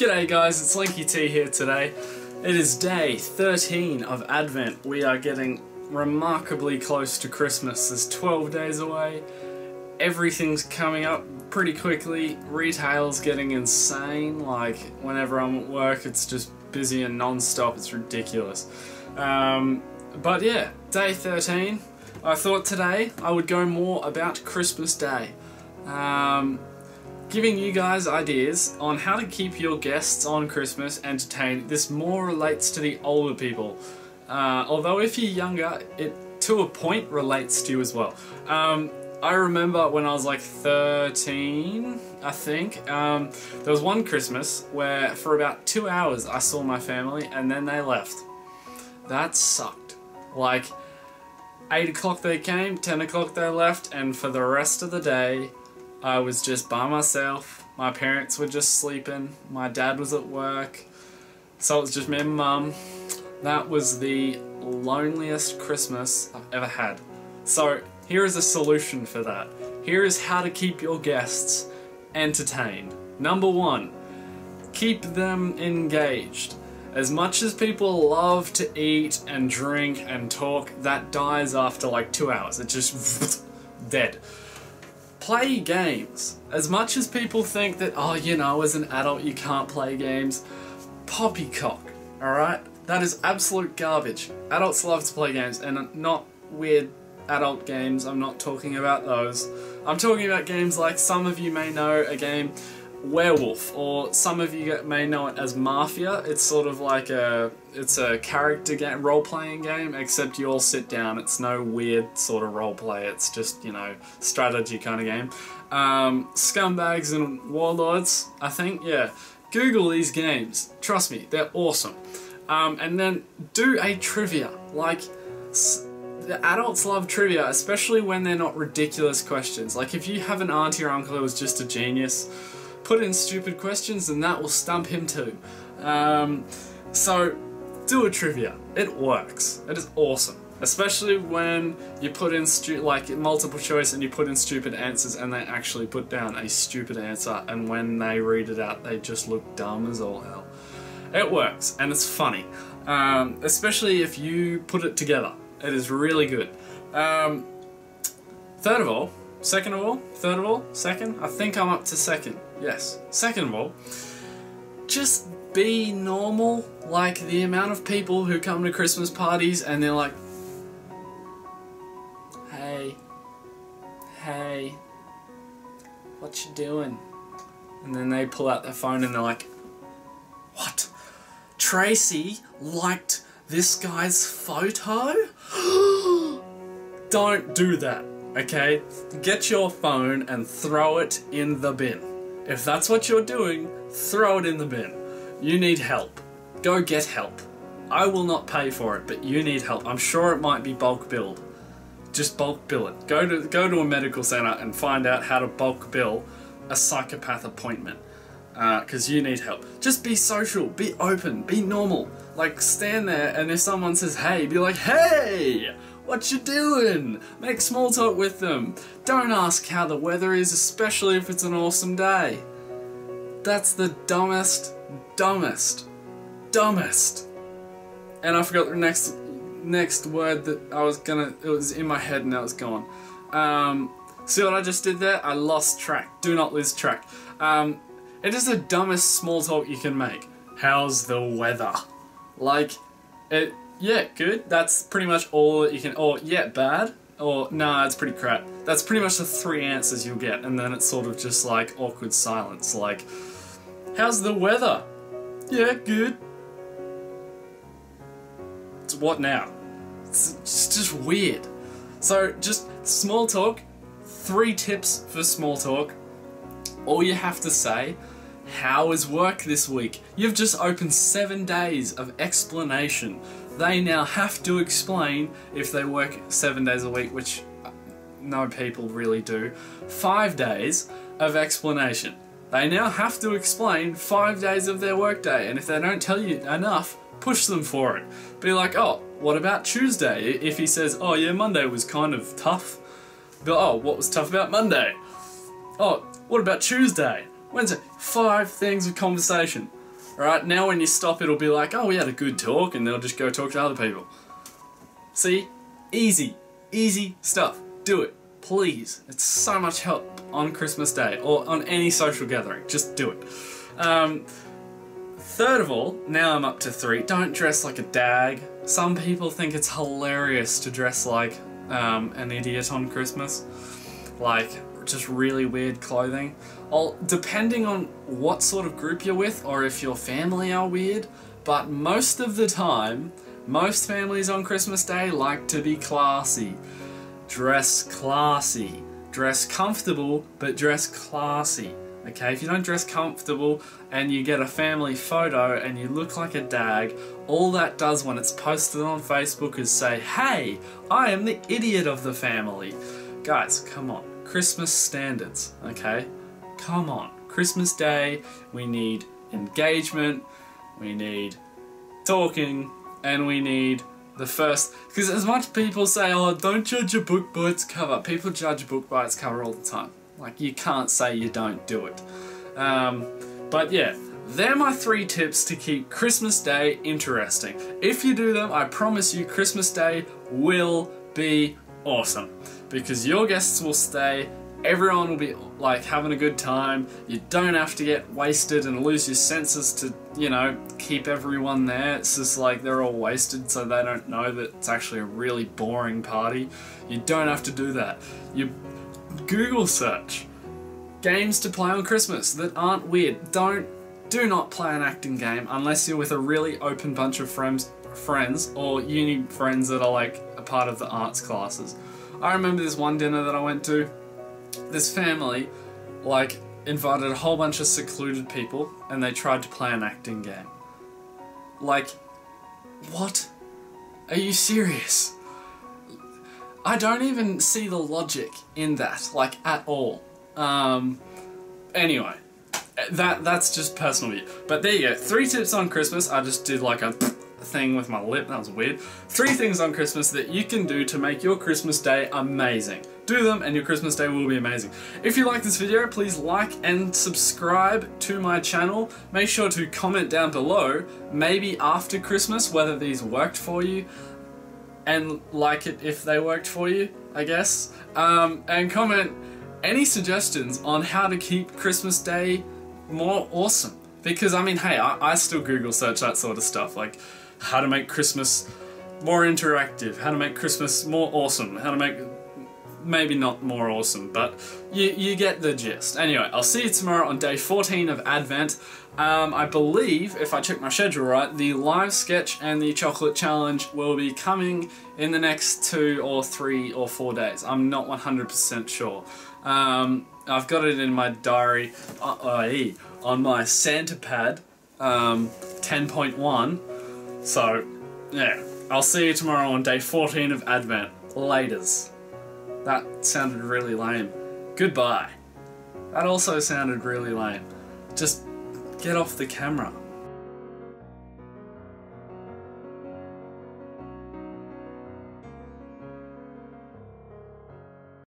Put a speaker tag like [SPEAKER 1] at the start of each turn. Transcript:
[SPEAKER 1] G'day guys, it's LenkyT here today. It is day 13 of Advent. We are getting remarkably close to Christmas. There's 12 days away. Everything's coming up pretty quickly. Retail's getting insane. Like, whenever I'm at work, it's just busy and non-stop. It's ridiculous. But yeah, day 13. I thought today I would go more about Christmas Day. Giving you guys ideas on how to keep your guests on Christmas entertained. This more relates to the older people. Although if you're younger, it to a point relates to you as well. I remember when I was like 13, I think, there was one Christmas where for about 2 hours I saw my family and then they left. That sucked. Like, 8 o'clock they came, 10 o'clock they left, and for the rest of the day I was just by myself. My parents were just sleeping, my dad was at work, so it was just me and Mum. That was the loneliest Christmas I've ever had. So here is a solution for that. Here is how to keep your guests entertained. Number 1, keep them engaged. As much as people love to eat and drink and talk, that dies after like 2 hours. It's just dead. Play games. As much as people think that, oh, you know, as an adult you can't play games, poppycock, alright? That is absolute garbage. Adults love to play games, and not weird adult games. I'm not talking about those. I'm talking about games like, some of you may know a game, Werewolf, or some of you may know it as Mafia. It's sort of like it's a character game, role-playing game, except you all sit down. It's no weird sort of role-play, it's just, you know, strategy kind of game. Scumbags and Warlords, I think, yeah. Google these games. Trust me, they're awesome. And then do a trivia. Like, the adults love trivia, especially when they're not ridiculous questions. Like, if you have an auntie or uncle who is just a genius, put in stupid questions and that will stump him too. So do a trivia. It works. It is awesome. Especially when you put in like multiple choice and you put in stupid answers and they actually put down a stupid answer, and when they read it out they just look dumb as all hell. It works and it's funny. Especially if you put it together. It is really good. Third of all, second of all, third of all, second? I think I'm up to second. Yes. Second of all, just be normal. Like, the amount of people who come to Christmas parties and they're like, hey, what you doing? And then they pull out their phone and they're like, what? Tracy liked this guy's photo? Don't do that. Okay, get your phone and throw it in the bin. If that's what you're doing, throw it in the bin. You need help. Go get help. I will not pay for it, but you need help. I'm sure it might be bulk billed. Just bulk bill it. Go to a medical center and find out how to bulk bill a psychopath appointment. Because you need help. Just be social, be open, be normal. Like, stand there and if someone says hey, be like, hey! What you doing? Make small talk with them. Don't ask how the weather is, especially if it's an awesome day. That's the dumbest. And I forgot the next word that I was gonna, it was in my head and now it's gone. See what I just did there? I lost track. Do not lose track. It is the dumbest small talk you can make. How's the weather? Like, yeah, good. That's pretty much all that you can, or yeah, bad, or nah, it's pretty crap. That's pretty much the 3 answers you'll get, and then it's sort of just like awkward silence, like, how's the weather? Yeah, good. It's what now? It's just weird. So, just small talk, 3 tips for small talk. All you have to say, how is work this week? You've just opened 7 days of explanation. They now have to explain, if they work 7 days a week, which no people really do, 5 days of explanation. They now have to explain 5 days of their workday, and if they don't tell you enough, push them for it. Be like, oh, what about Tuesday? If he says, oh yeah, Monday was kind of tough. Be like, oh, what was tough about Monday? Oh, what about Tuesday? Wednesday? 5 things of conversation. Alright, now when you stop it'll be like, oh, we had a good talk, and they'll just go talk to other people. See? Easy. Easy stuff. Do it. Please. It's so much help on Christmas Day, or on any social gathering. Just do it. Third of all, now I'm up to 3, don't dress like a dag. Some people think it's hilarious to dress like an idiot on Christmas. Like, just really weird clothing. Depending on what sort of group you're with, or if your family are weird, but most of the time, most families on Christmas Day like to be classy. Dress classy. Dress comfortable, but dress classy. Okay, if you don't dress comfortable and you get a family photo and you look like a dag, all that does when it's posted on Facebook is say, hey, I am the idiot of the family. Guys, come on. Christmas standards, okay? Come on. Christmas Day, we need engagement, we need talking, and we need the first... Because as much people say, oh, don't judge a book by its cover. People judge a book by its cover all the time. Like, you can't say you don't do it. But yeah, they're my 3 tips to keep Christmas Day interesting. If you do them, I promise you Christmas Day will be awesome. Because your guests will stay, everyone will be like having a good time, you don't have to get wasted and lose your senses to, you know, keep everyone there. It's just like they're all wasted so they don't know that it's actually a really boring party. You don't have to do that. You Google search games to play on Christmas that aren't weird. Do not play an acting game unless you're with a really open bunch of friends or uni friends that are like a part of the arts classes. I remember this one dinner that I went to, this family like invited a whole bunch of secluded people and they tried to play an acting game. Like, what? Are you serious? I don't even see the logic in that, like, at all. Anyway, that's just personal view. But there you go, 3 tips on Christmas. I just did like a thing with my lip, that was weird. 3 things on Christmas that you can do to make your Christmas Day amazing. Do them and your Christmas Day will be amazing. If you like this video, please like and subscribe to my channel. Make sure to comment down below, maybe after Christmas, whether these worked for you. And like it if they worked for you, I guess. And comment any suggestions on how to keep Christmas Day more awesome. Because, I mean, hey, I still Google search that sort of stuff. Like, how to make Christmas more interactive, how to make Christmas more awesome, how to make... Maybe not more awesome, but you get the gist. Anyway, I'll see you tomorrow on day 14 of Advent. I believe, if I check my schedule right, the live sketch and the chocolate challenge will be coming in the next 2 or 3 or 4 days. I'm not 100% sure. I've got it in my diary on my Santa pad 10.1. So, yeah, I'll see you tomorrow on day 14 of Advent. Laters. That sounded really lame. Goodbye. That also sounded really lame. Just get off the camera.